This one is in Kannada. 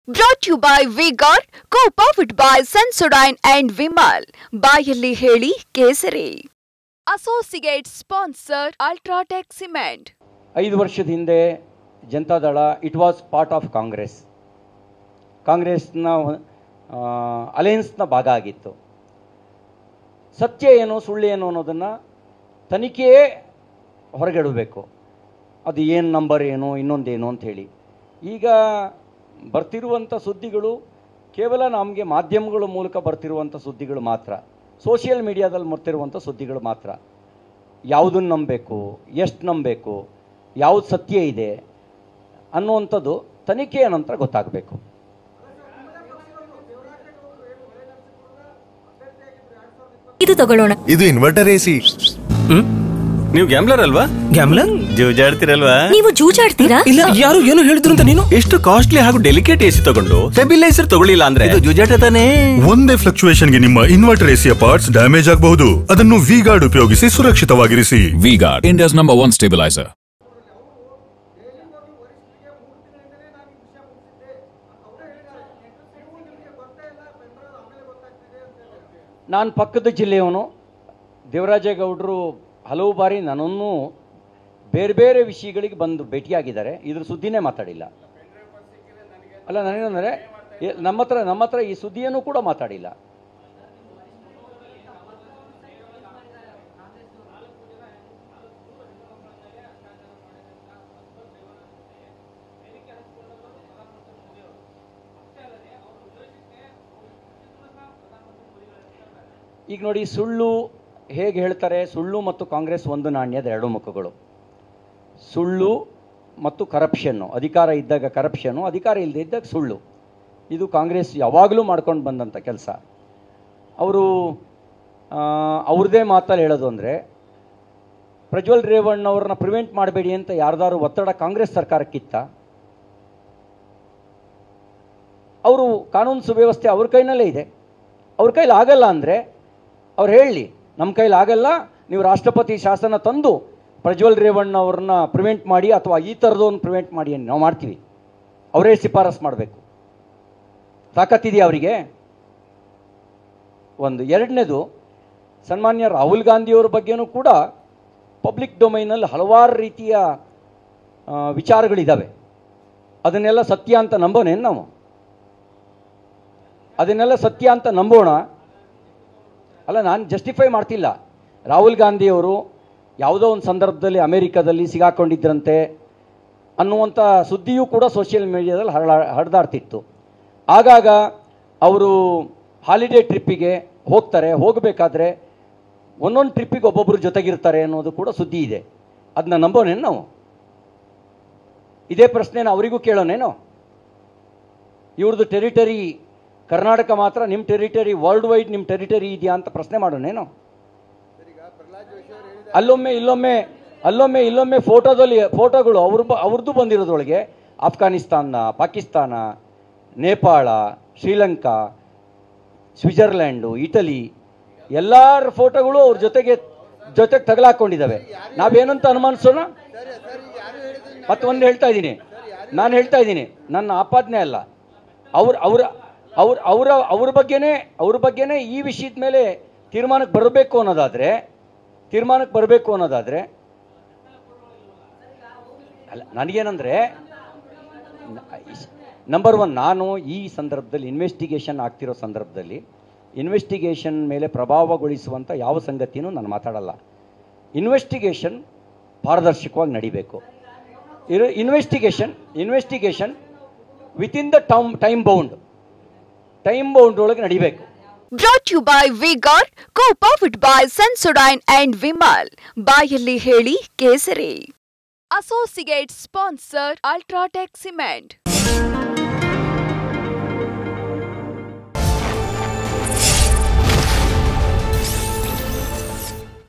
Brought to you by V-Guard, co-powered by Sensodyne and Vimal. ಬಾಯಲ್ಲಿ ಹೇಳಿ ಕೇಸರಿ. Associate sponsor Ultratech Cement. 5 ವರ್ಷದ ಹಿಂದೆ Janata Dal it was part of ಕಾಂಗ್ರೆಸ್ನ ಅಲಯನ್ಸ್ನ ಭಾಗ ಆಗಿತ್ತು. ಸತ್ಯ ಏನು ಸುಳ್ಳು ಏನು ಅನ್ನೋದನ್ನು ತನಿಖೆಯೇ ಹೊರಗಿಡಬೇಕು. ಅದು ಏನು ನಂಬರ್ ಏನು ಇನ್ನೊಂದೇನು ಅಂಥೇಳಿ. ಈಗ ಬರ್ತಿರುವಂಥ ಸುದ್ದಿಗಳು ಕೇವಲ ನಮಗೆ ಮಾಧ್ಯಮಗಳ ಮೂಲಕ ಬರ್ತಿರುವಂಥ ಸುದ್ದಿಗಳು ಮಾತ್ರ, ಸೋಷಿಯಲ್ ಮೀಡಿಯಾದಲ್ಲಿ ಬರ್ತಿರುವಂಥ ಸುದ್ದಿಗಳು ಮಾತ್ರ. ಯಾವುದನ್ನು ನಂಬಬೇಕು, ಎಷ್ಟು ನಂಬಬೇಕು, ಯಾವುದು ಸತ್ಯ ಇದೆ ಅನ್ನುವಂಥದ್ದು ತನಿಖೆಯ ನಂತರ ಗೊತ್ತಾಗಬೇಕು. ಇದು ತಗೊಳ್ಳೋಣ. ಇದು ಇನ್ವರ್ಟರ್ ಎಸಿ. ನೀವು ಗ್ಯಾಮ್ಲರ್ ಅಲ್ವಾ? ಗ್ಯಾಮ್ಲರ್ ಜೂಜಾಡ್ತಿರಲ್ವಾ? ನೀವು ಜೂಜಾಡ್ತೀರಾ? ಇಲ್ಲ, ಯಾರು ಏನು ಹೇಳಿದ್ರು ಅಂತ ನೀನು ಎಷ್ಟು ಕಾಸ್ಟ್ಲಿ ಹಾಗೂ ಡೆಲಿಕೇಟ್ ಎಸಿ ತಗೊಂಡು ಸ್ಟೆಬಿಲೈಸರ್ ತಗೊಳ್ಳಿಲ್ಲ ಅಂದ್ರೆ ಇದು ಜೂಜಾಟ ತಾನೇ. ಒಂದೇ ಫ್ಲಕ್ಚುಯೇಷನ್ ಗೆ ನಿಮ್ಮ ಇನ್ವರ್ಟರ್ ಎಸಿಯ ಪಾರ್ಟ್ಸ್ ಡ್ಯಾಮೇಜ್ ಆಗಬಹುದು. ಅದನ್ನು ವಿ-ಗಾರ್ಡ್ ಉಪಯೋಗಿಸಿ ಸುರಕ್ಷಿತವಾಗಿರಿಸಿ. V Guard, India's number 1 stabiliser. ನಾನು ಪಕ್ಕದ ಜಿಲ್ಲೆಯವನು. ದೇವರಾಜೇಗೌಡರು ಹಲವು ಬಾರಿ ನನ್ನನ್ನು ಬೇರೆ ಬೇರೆ ವಿಷಯಗಳಿಗೆ ಬಂದು ಭೇಟಿಯಾಗಿದ್ದಾರೆ. ಇದ್ರ ಸುದ್ದಿನೇ ಮಾತಾಡಿಲ್ಲ. ಅಲ್ಲ, ನನಗಂದರೆ ನಮ್ಮ ಹತ್ರ ಈ ಸುದ್ದಿಯನ್ನು ಕೂಡ ಮಾತಾಡಿಲ್ಲ. ಈಗ ನೋಡಿ, ಸುಳ್ಳು ಹೇಗೆ ಹೇಳ್ತಾರೆ, ಸುಳ್ಳು ಮತ್ತು ಕಾಂಗ್ರೆಸ್ ಒಂದು ನಾಣ್ಯದ ಎರಡು ಮುಖಗಳು. ಸುಳ್ಳು ಮತ್ತು ಕರಪ್ಷನ್ನು, ಅಧಿಕಾರ ಇದ್ದಾಗ ಕರಪ್ಷನ್ನು, ಅಧಿಕಾರ ಇಲ್ಲದೆ ಇದ್ದಾಗ ಸುಳ್ಳು. ಇದು ಕಾಂಗ್ರೆಸ್ ಯಾವಾಗಲೂ ಮಾಡ್ಕೊಂಡು ಬಂದಂಥ ಕೆಲಸ. ಅವರು ಅವ್ರದ್ದೇ ಮಾತಲ್ಲಿ ಹೇಳೋದು ಅಂದರೆ, ಪ್ರಜ್ವಲ್ ರೇವಣ್ಣವ್ರನ್ನ ಪ್ರಿವೆಂಟ್ ಮಾಡಬೇಡಿ ಅಂತ ಯಾರ್ದಾರು ಒತ್ತಡ ಕಾಂಗ್ರೆಸ್ ಸರ್ಕಾರಕ್ಕಿತ್ತ? ಅವರು ಕಾನೂನು ಸುವ್ಯವಸ್ಥೆ ಅವ್ರ ಕೈನಲ್ಲೇ ಇದೆ. ಅವ್ರ ಕೈಲಿ ಆಗಲ್ಲ ಅಂದರೆ ಅವ್ರು ಹೇಳಲಿ, ನಮ್ಮ ಕೈಲಿ ಆಗಲ್ಲ, ನೀವು ರಾಷ್ಟ್ರಪತಿ ಶಾಸನ ತಂದು ಪ್ರಜ್ವಲ್ ರೇವಣ್ಣ ಅವ್ರನ್ನ ಪ್ರಿವೆಂಟ್ ಮಾಡಿ ಅಥವಾ ಈ ಥರದವ್ರನ್ನ ಪ್ರಿವೆಂಟ್ ಮಾಡಿ ಅಂತ ನಾವು ಮಾಡ್ತೀವಿ. ಅವರೇ ಶಿಫಾರಸು ಮಾಡಬೇಕು. ತಾಕತ್ತಿದೆಯಾ ಅವರಿಗೆ? ಒಂದು. ಎರಡನೇದು, ಸನ್ಮಾನ್ಯ ರಾಹುಲ್ ಗಾಂಧಿಯವ್ರ ಬಗ್ಗೆನೂ ಕೂಡ ಪಬ್ಲಿಕ್ ಡೊಮೈನಲ್ಲಿ ಹಲವಾರು ರೀತಿಯ ವಿಚಾರಗಳಿದ್ದಾವೆ. ಅದನ್ನೆಲ್ಲ ಸತ್ಯ ಅಂತ ನಂಬೋನೇನು ನಾವು? ಅದನ್ನೆಲ್ಲ ಸತ್ಯ ಅಂತ ನಂಬೋಣ? ಅಲ್ಲ, ನಾನು ಜಸ್ಟಿಫೈ ಮಾಡ್ತಿಲ್ಲ. ರಾಹುಲ್ ಗಾಂಧಿಯವರು ಯಾವುದೋ ಒಂದು ಸಂದರ್ಭದಲ್ಲಿ ಅಮೇರಿಕಾದಲ್ಲಿ ಸಿಗಾಕೊಂಡಿದ್ರಂತೆ ಅನ್ನುವಂಥ ಸುದ್ದಿಯೂ ಕೂಡ ಸೋಷಿಯಲ್ ಮೀಡಿಯಾದಲ್ಲಿ ಹರಿದಾಡ್ತಿತ್ತು. ಆಗಾಗ ಅವರು ಹಾಲಿಡೇ ಟ್ರಿಪ್ಪಿಗೆ ಹೋಗ್ತಾರೆ, ಹೋಗಬೇಕಾದ್ರೆ ಒಂದೊಂದು ಟ್ರಿಪ್ಪಿಗೆ ಒಬ್ಬೊಬ್ಬರು ಜೊತೆಗಿರ್ತಾರೆ ಅನ್ನೋದು ಕೂಡ ಸುದ್ದಿ ಇದೆ. ಅದನ್ನ ನಂಬೋನೇನು ನಾವು? ಇದೇ ಪ್ರಶ್ನೆನ ಅವರಿಗೂ ಕೇಳೋನೇನೋ? ಇವ್ರದ್ದು ಟೆರಿಟರಿ ಕರ್ನಾಟಕ ಮಾತ್ರ, ನಿಮ್ಮ ಟೆರಿಟರಿ ವರ್ಲ್ಡ್ ವೈಡ್ ನಿಮ್ಮ ಟೆರಿಟರಿ ಇದೆಯಾ ಅಂತ ಪ್ರಶ್ನೆ ಮಾಡೋನೇನೋ? ಅಲ್ಲೊಮ್ಮೆ ಫೋಟೋಗಳು ಅವ್ರದ್ದು ಬಂದಿರೋದ್ರೊಳಗೆ ಆಫ್ಘಾನಿಸ್ತಾನ, ಪಾಕಿಸ್ತಾನ, ನೇಪಾಳ, ಶ್ರೀಲಂಕಾ, ಸ್ವಿಟ್ಜರ್ಲ್ಯಾಂಡು, ಇಟಲಿ ಎಲ್ಲರ ಫೋಟೋಗಳು ಅವ್ರ ಜೊತೆಗೆ ತಗಲಾಕೊಂಡಿದ್ದಾವೆ. ನಾವೇನಂತ ಅನುಮಾನಿಸೋಣ? ಮತ್ತೊಂದು ನಾನು ಹೇಳ್ತಾ ಇದ್ದೀನಿ, ನನ್ನ ಆಪಾದನೆ ಅಲ್ಲ. ಅವ್ರ ಬಗ್ಗೆನೇ ಈ ವಿಷಯದ ಮೇಲೆ ತೀರ್ಮಾನಕ್ಕೆ ಬರಬೇಕು ಅನ್ನೋದಾದರೆ ಅಲ್ಲ, ನನಗೇನಂದರೆ, ನಂಬರ್ 1, ನಾನು ಈ ಸಂದರ್ಭದಲ್ಲಿ ಇನ್ವೆಸ್ಟಿಗೇಷನ್ ಆಗ್ತಿರೋ ಸಂದರ್ಭದಲ್ಲಿ ಇನ್ವೆಸ್ಟಿಗೇಷನ್ ಮೇಲೆ ಪ್ರಭಾವಗೊಳಿಸುವಂಥ ಯಾವ ಸಂಗತಿನೂ ನಾನು ಮಾತಾಡಲ್ಲ. ಇನ್ವೆಸ್ಟಿಗೇಷನ್ ಪಾರದರ್ಶಕವಾಗಿ ನಡಿಬೇಕು. Investigation within the time bound ಒಳಗೆ ನಡಿಬೇಕು. Brought to you by V-Guard, co-powered by Sensodyne and Vimal. ಬಾಯಲ್ಲಿ ಹೇಳಿ ಕೇಸರಿ. Associate sponsor Ultratech Cement.